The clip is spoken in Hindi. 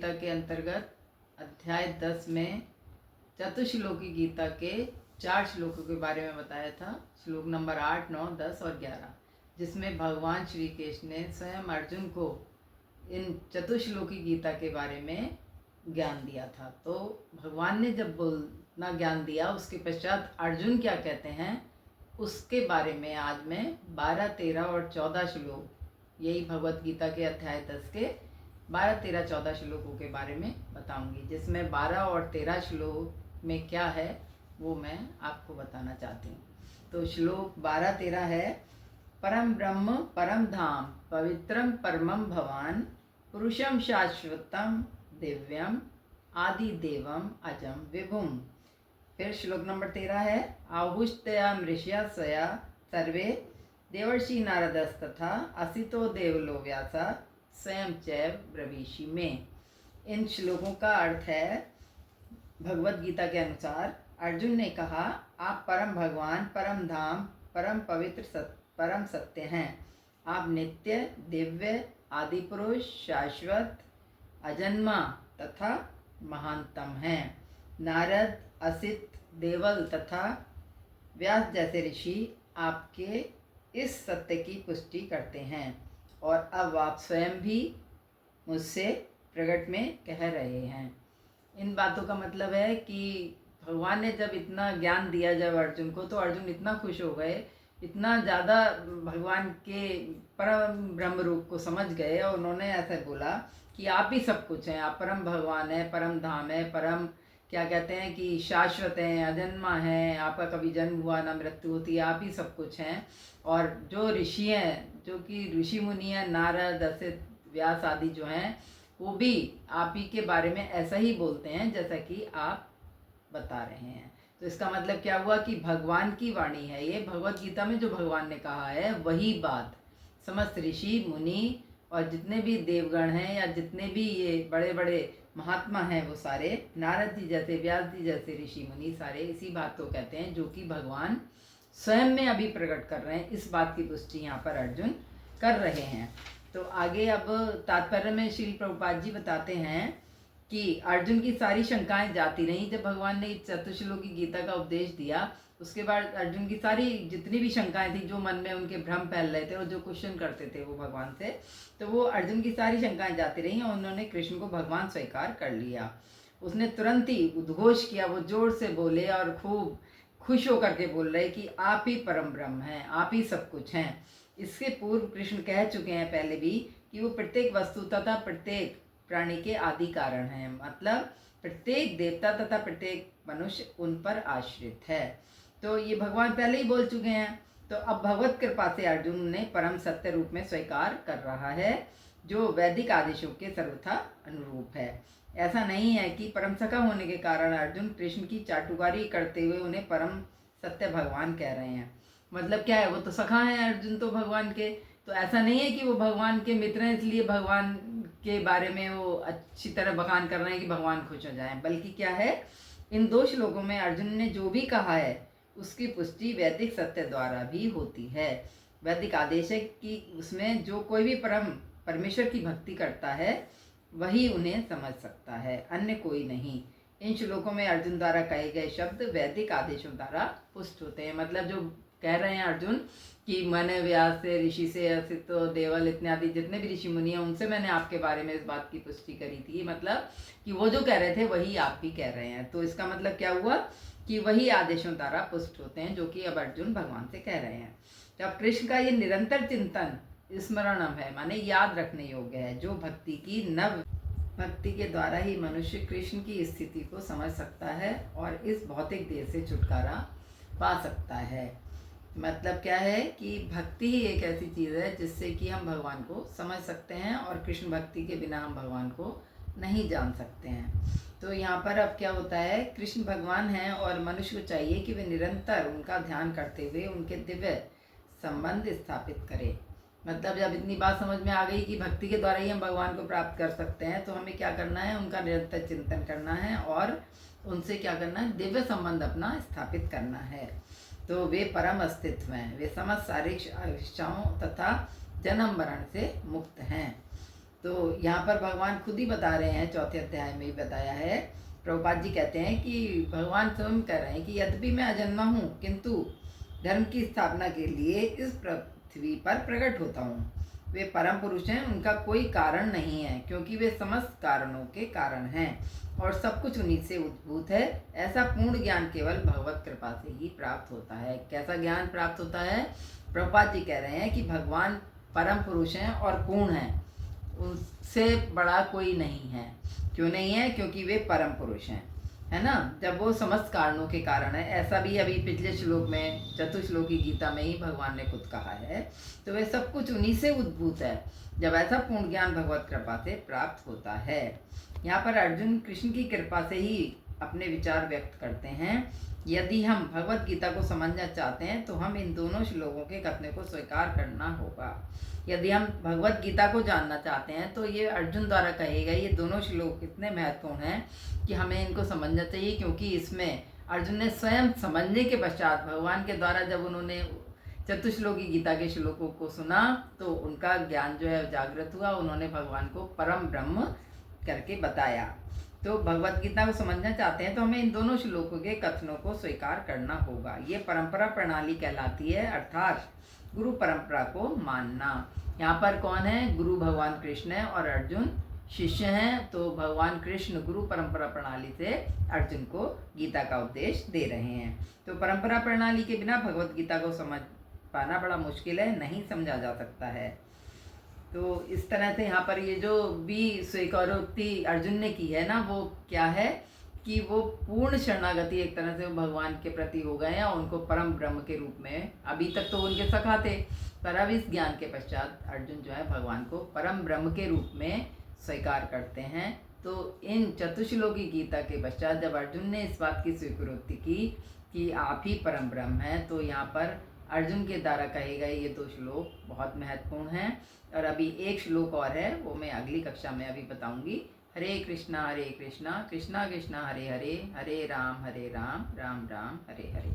गीता के अंतर्गत अध्याय 10 में चतुश्लोकी गीता के 4 श्लोकों के बारे में बताया था। श्लोक नंबर 8, 9, 10 और 11, जिसमें भगवान श्री कृष्ण ने स्वयं अर्जुन को इन चतुश्लोकी गीता के बारे में ज्ञान दिया था। तो भगवान ने जब बोलना ज्ञान दिया, उसके पश्चात अर्जुन क्या कहते हैं उसके बारे में आज मैं 12, 13 और 14 श्लोक, यही भगवत गीता के अध्याय 10 के 12, 13, 14 श्लोकों के बारे में बताऊंगी। जिसमें 12 और 13 श्लोक में क्या है वो मैं आपको बताना चाहती हूँ। तो श्लोक 12, 13 है, परम ब्रह्म परम धाम पवित्रम परमम भवान पुरुषम शाश्वतम दिव्यम आदि देवम अजम विभुम। फिर श्लोक नंबर 13 है, आहुष्टया मृष्या स्वया सर्वे देवर्षि नारदस्तथा असितो देवलो व्यासा स्वयं चैव ब्रवीषि में। इन श्लोकों का अर्थ है, भगवत गीता के अनुसार अर्जुन ने कहा, आप परम भगवान, परम धाम, परम पवित्र, परम सत्य हैं। आप नित्य, दिव्य, आदि पुरुष, शाश्वत, अजन्मा तथा महानतम हैं। नारद, असित, देवल तथा व्यास जैसे ऋषि आपके इस सत्य की पुष्टि करते हैं और अब आप स्वयं भी मुझसे प्रकट में कह रहे हैं। इन बातों का मतलब है कि भगवान ने जब इतना ज्ञान दिया जब अर्जुन को, तो अर्जुन इतना खुश हो गए, इतना ज़्यादा भगवान के परम ब्रह्म रूप को समझ गए और उन्होंने ऐसे बोला कि आप ही सब कुछ हैं, आप परम भगवान हैं, परम धाम है, परम क्या कहते हैं कि शाश्वत हैं, अजन्मा हैं, आपका कभी जन्म हुआ ना मृत्यु होती, आप ही सब कुछ हैं। और जो ऋषि हैं, जो कि ऋषि मुनि हैं, नारद, असित, व्यास आदि जो हैं, वो भी आप ही के बारे में ऐसा ही बोलते हैं जैसा कि आप बता रहे हैं। तो इसका मतलब क्या हुआ कि भगवान की वाणी है ये। भगवत गीता में जो भगवान ने कहा है वही बात समस्त ऋषि मुनि और जितने भी देवगण हैं या जितने भी ये बड़े बड़े महात्मा हैं, वो सारे नारद जी जैसे, व्यास जी जैसे ऋषि मुनि सारे इसी बात को कहते हैं जो कि भगवान स्वयं में अभी प्रकट कर रहे हैं। इस बात की पुष्टि यहाँ पर अर्जुन कर रहे हैं। तो आगे अब तात्पर्य में श्री प्रभुपाद जी बताते हैं कि अर्जुन की सारी शंकाएं जाती रहीं। जब भगवान ने चतुश्लोकी गीता का उपदेश दिया, उसके बाद अर्जुन की सारी जितनी भी शंकाएं थी, जो मन में उनके भ्रम फैल रहे थे और जो क्वेश्चन करते थे वो भगवान से, तो वो अर्जुन की सारी शंकाएं जाती रहीं और उन्होंने कृष्ण को भगवान स्वीकार कर लिया। उसने तुरंत ही उद्घोष किया, वो जोर से बोले और खूब खुश होकर के बोल रहे कि आप ही परम ब्रह्म हैं, आप ही सब कुछ हैं। इसके पूर्व कृष्ण कह चुके हैं पहले भी कि वो प्रत्येक वस्तु तथा प्रत्येक प्राणी के आदि कारण हैं, मतलब प्रत्येक देवता तथा प्रत्येक मनुष्य उन पर आश्रित है। तो ये भगवान पहले ही बोल चुके हैं। तो अब भगवत कृपा से अर्जुन ने परम सत्य रूप में स्वीकार कर रहा है, जो वैदिक आदेशों के सर्वथा अनुरूप है। ऐसा नहीं है कि परम सखा होने के कारण अर्जुन कृष्ण की चाटुकारी करते हुए उन्हें परम सत्य भगवान कह रहे हैं। मतलब क्या है, वो तो सखा हैं अर्जुन तो भगवान के। तो ऐसा नहीं है कि वो भगवान के मित्र हैं इसलिए भगवान के बारे में वो अच्छी तरह बखान कर रहे हैं कि भगवान खुश हो जाएं। बल्कि क्या है, इन 2 श्लोकों में अर्जुन ने जो भी कहा है उसकी पुष्टि वैदिक सत्य द्वारा भी होती है। वैदिक आदेश है कि उसमें जो कोई भी परमेश्वर की भक्ति करता है वही उन्हें समझ सकता है, अन्य कोई नहीं। इन श्लोकों में अर्जुन द्वारा कहे गए शब्द वैदिक आदेशों द्वारा पुष्ट होते हैं। मतलब जो कह रहे हैं अर्जुन कि मैंने व्यास से, ऋषि से, असित, देवल इत्यादि जितने भी ऋषि मुनि हैं उनसे मैंने आपके बारे में इस बात की पुष्टि करी थी। मतलब कि वो जो कह रहे थे वही आप भी कह रहे हैं। तो इसका मतलब क्या हुआ कि वही आदेशों द्वारा पुष्ट होते हैं जो कि अब अर्जुन भगवान से कह रहे हैं। तो अब कृष्ण का ये निरंतर चिंतन स्मरणम है, माने याद रखने योग्य है। जो भक्ति की नव भक्ति के द्वारा ही मनुष्य कृष्ण की स्थिति को समझ सकता है और इस भौतिक देह से छुटकारा पा सकता है। मतलब क्या है कि भक्ति ही एक ऐसी चीज़ है जिससे कि हम भगवान को समझ सकते हैं और कृष्ण भक्ति के बिना हम भगवान को नहीं जान सकते हैं। तो यहाँ पर अब क्या होता है, कृष्ण भगवान हैं और मनुष्य को चाहिए कि वे निरंतर उनका ध्यान करते हुए उनके दिव्य संबंध स्थापित करें। मतलब जब इतनी बात समझ में आ गई कि भक्ति के द्वारा ही हम भगवान को प्राप्त कर सकते हैं, तो हमें क्या करना है, उनका निरंतर चिंतन करना है और उनसे क्या करना है, दिव्य संबंध अपना स्थापित करना है। तो वे परम अस्तित्व हैं, वे समस्त शारीरिक इच्छाओं तथा जन्म मरण से मुक्त हैं। तो यहाँ पर भगवान खुद ही बता रहे हैं, चौथे अध्याय में ही बताया है। प्रभुपाद जी कहते हैं कि भगवान स्वयं कह रहे हैं कि यद्यपि मैं अजन्मा हूँ, किंतु धर्म की स्थापना के लिए इस पृथ्वी पर प्रकट होता हूँ। वे परम पुरुष हैं, उनका कोई कारण नहीं है, क्योंकि वे समस्त कारणों के कारण हैं और सब कुछ उन्हीं से उद्भूत है। ऐसा पूर्ण ज्ञान केवल भगवत कृपा से ही प्राप्त होता है। कैसा ज्ञान प्राप्त होता है? प्रभुपाद जी कह रहे हैं कि भगवान परम पुरुष हैं और पूर्ण हैं, उससे बड़ा कोई नहीं है। क्यों नहीं है? क्योंकि वे परम पुरुष हैं, है ना। जब वो समस्त कारणों के कारण है, ऐसा भी अभी पिछले श्लोक में, चतुश्लोकी गीता में ही भगवान ने खुद कहा है। तो वे सब कुछ उन्हीं से उद्भूत है, जब ऐसा पूर्ण ज्ञान भगवत कृपा से प्राप्त होता है। यहाँ पर अर्जुन कृष्ण की कृपा से ही अपने विचार व्यक्त करते हैं। यदि हम भगवत गीता को समझना चाहते हैं तो हम इन दोनों श्लोकों के कथन को स्वीकार करना होगा। यदि हम भगवत गीता को जानना चाहते हैं तो ये अर्जुन द्वारा कहे गए ये दोनों श्लोक इतने महत्वपूर्ण हैं कि हमें इनको समझना चाहिए, क्योंकि इसमें अर्जुन ने स्वयं समझने के पश्चात भगवान के द्वारा जब उन्होंने चतुश्लोकी गीता के श्लोकों को सुना तो उनका ज्ञान जो है जागृत हुआ। उन्होंने भगवान को परम ब्रह्म करके बताया। तो भगवत गीता को समझना चाहते हैं तो हमें इन दोनों श्लोकों के कथनों को स्वीकार करना होगा। ये परंपरा प्रणाली कहलाती है, अर्थात गुरु परंपरा को मानना। यहाँ पर कौन है? गुरु भगवान कृष्ण है और अर्जुन शिष्य हैं। तो भगवान कृष्ण गुरु परंपरा प्रणाली से अर्जुन को गीता का उपदेश दे रहे हैं। तो परंपरा प्रणाली के बिना भगवत गीता को समझ पाना बड़ा मुश्किल है, नहीं समझा जा सकता है। तो इस तरह से यहाँ पर ये जो भी स्वीकारोक्ति अर्जुन ने की है ना, वो क्या है कि वो पूर्ण शरणागति एक तरह से भगवान के प्रति हो गए हैं और उनको परम ब्रह्म के रूप में, अभी तक तो उनके सखा थे, पर अब इस ज्ञान के पश्चात अर्जुन जो है भगवान को परम ब्रह्म के रूप में स्वीकार करते हैं। तो इन चतुश्लोकी गीता के पश्चात जब अर्जुन ने इस बात की स्वीकारोक्ति की कि आप ही परम ब्रह्म हैं, तो यहाँ पर अर्जुन के द्वारा कहे गए ये दो श्लोक बहुत महत्वपूर्ण हैं। और अभी एक श्लोक और है, वो मैं अगली कक्षा में अभी बताऊंगी। हरे कृष्णा कृष्णा कृष्णा हरे हरे, हरे राम राम राम हरे हरे।